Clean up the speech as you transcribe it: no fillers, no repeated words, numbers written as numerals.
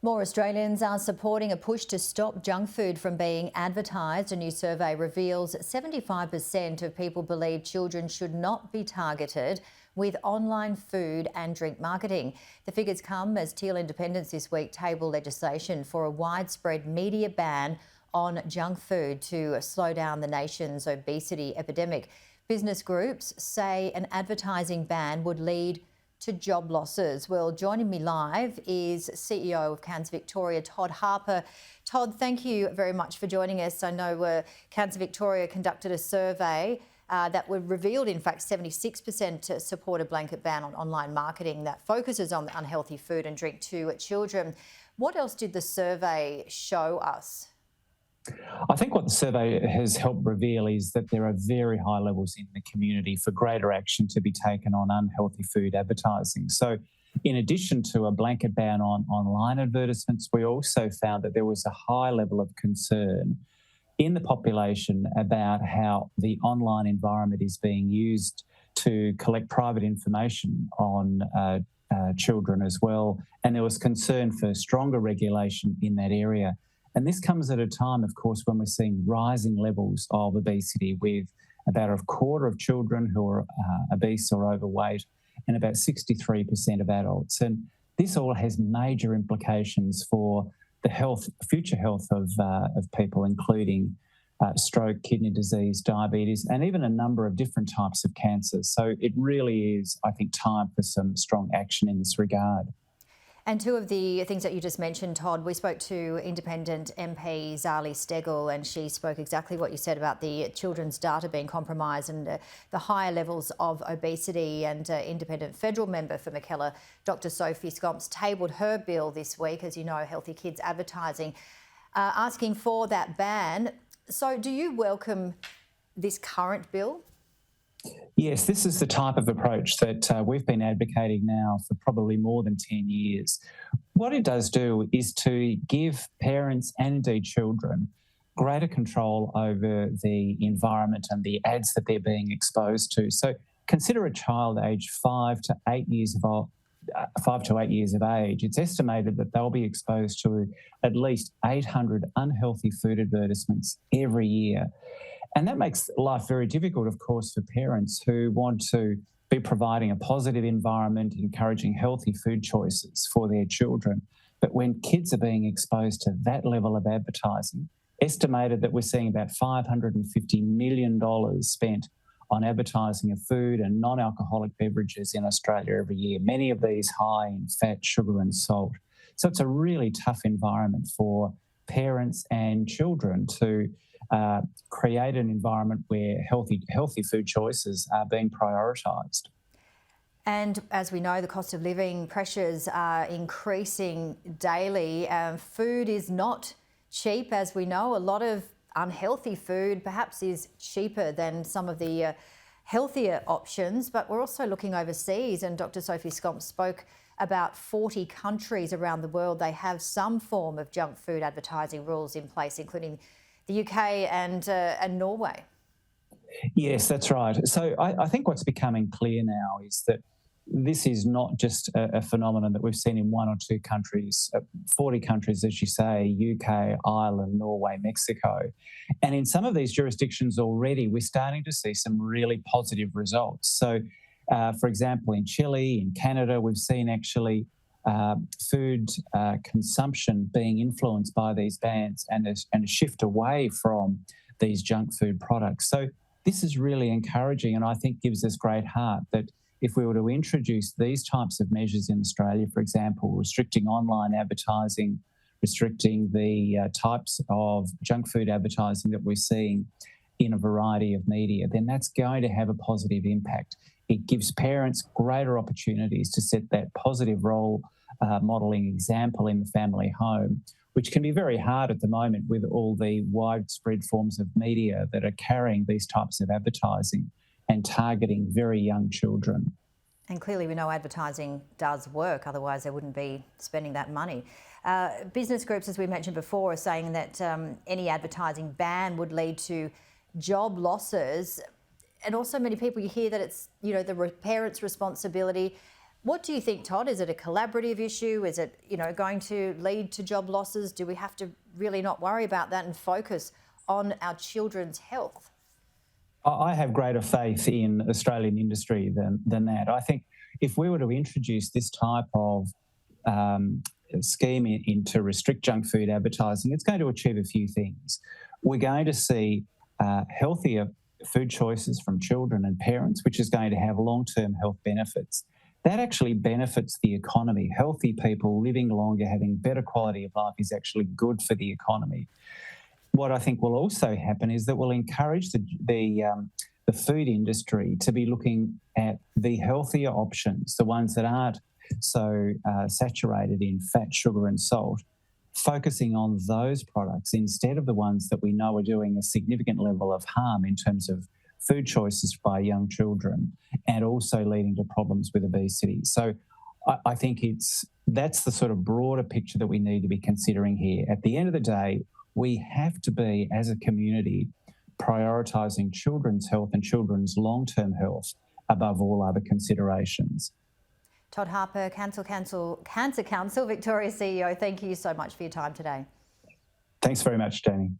More Australians are supporting a push to stop junk food from being advertised. A new survey reveals 75% of people believe children should not be targeted with online food and drink marketing. The figures come as Teal Independents this week table legislation for a widespread media ban on junk food to slow down the nation's obesity epidemic. Business groups say an advertising ban would lead to job losses. Well, joining me live is CEO of Cancer Victoria, Todd Harper. Todd, thank you very much for joining us. I know Cancer Victoria conducted a survey that revealed, in fact, 76% support a blanket ban on online marketing that focuses on unhealthy food and drink to children. What else did the survey show us? I think what the survey has helped reveal is that there are very high levels in the community for greater action to be taken on unhealthy food advertising. So in addition to a blanket ban on online advertisements, we also found that there was a high level of concern in the population about how the online environment is being used to collect private information on children as well. And there was concern for stronger regulation in that area. And this comes at a time, of course, when we're seeing rising levels of obesity, with about a quarter of children who are obese or overweight and about 63% of adults. And this all has major implications for the future health of people, including stroke, kidney disease, diabetes, and even a number of different types of cancers. So it really is, I think, time for some strong action in this regard. And two of the things that you just mentioned, Todd, we spoke to Independent MP Zali Steggall, and she spoke exactly what you said about the children's data being compromised and the higher levels of obesity. And Independent federal member for Mackellar, Dr Sophie Scomp's tabled her bill this week, as you know, Healthy Kids Advertising, asking for that ban. So do you welcome this current bill? Yes, this is the type of approach that we've been advocating now for probably more than 10 years. What it does do is to give parents and indeed children greater control over the environment and the ads that they're being exposed to. So consider a child aged 5 to 8 years of age. It's estimated that they'll be exposed to at least 800 unhealthy food advertisements every year. And that makes life very difficult, of course, for parents who want to be providing a positive environment, encouraging healthy food choices for their children. But when kids are being exposed to that level of advertising, estimated that we're seeing about $550 million spent on advertising of food and non-alcoholic beverages in Australia every year, many of these high in fat, sugar and salt. So it's a really tough environment for parents and children to create an environment where healthy food choices are being prioritised. And as we know, the cost of living pressures are increasing daily. Food is not cheap, as we know. A lot of unhealthy food perhaps is cheaper than some of the healthier options, but we're also looking overseas, and Dr Sophie Scomp spoke about 40 countries around the world. They have some form of junk food advertising rules in place, including the UK and Norway. Yes, that's right. So I think what's becoming clear now is that this is not just a phenomenon that we've seen in one or two countries, 40 countries, as you say, UK, Ireland, Norway, Mexico. And in some of these jurisdictions already, we're starting to see some really positive results. So, for example, in Chile, in Canada, we've seen actually food consumption being influenced by these bans and a shift away from these junk food products. So this is really encouraging, and I think gives us great heart that if we were to introduce these types of measures in Australia, for example, restricting online advertising, restricting the types of junk food advertising that we're seeing in a variety of media, then that's going to have a positive impact. It gives parents greater opportunities to set that positive role modelling example in the family home, which can be very hard at the moment with all the widespread forms of media that are carrying these types of advertising and targeting very young children. And clearly we know advertising does work, otherwise they wouldn't be spending that money. Business groups, as we mentioned before, are saying that any advertising ban would lead to job losses. And also many people, you hear that it's, the parents' responsibility. What do you think, Todd? Is it a collaborative issue? Is it, going to lead to job losses? Do we have to really not worry about that and focus on our children's health? I have greater faith in Australian industry than that. I think if we were to introduce this type of scheme to restrict junk food advertising, it's going to achieve a few things. We're going to see healthier food choices from children and parents, which is going to have long-term health benefits. That actually benefits the economy. Healthy people living longer, having better quality of life is actually good for the economy. What I think will also happen is that we'll encourage the food industry to be looking at the healthier options, the ones that aren't so saturated in fat, sugar and salt, focusing on those products instead of the ones that we know are doing a significant level of harm in terms of food choices by young children and also leading to problems with obesity. So I think that's the sort of broader picture that we need to be considering here. At the end of the day, we have to be, as a community, prioritising children's health and children's long-term health above all other considerations. Todd Harper, Cancer Council Victoria CEO, thank you so much for your time today. Thanks very much, Jamie.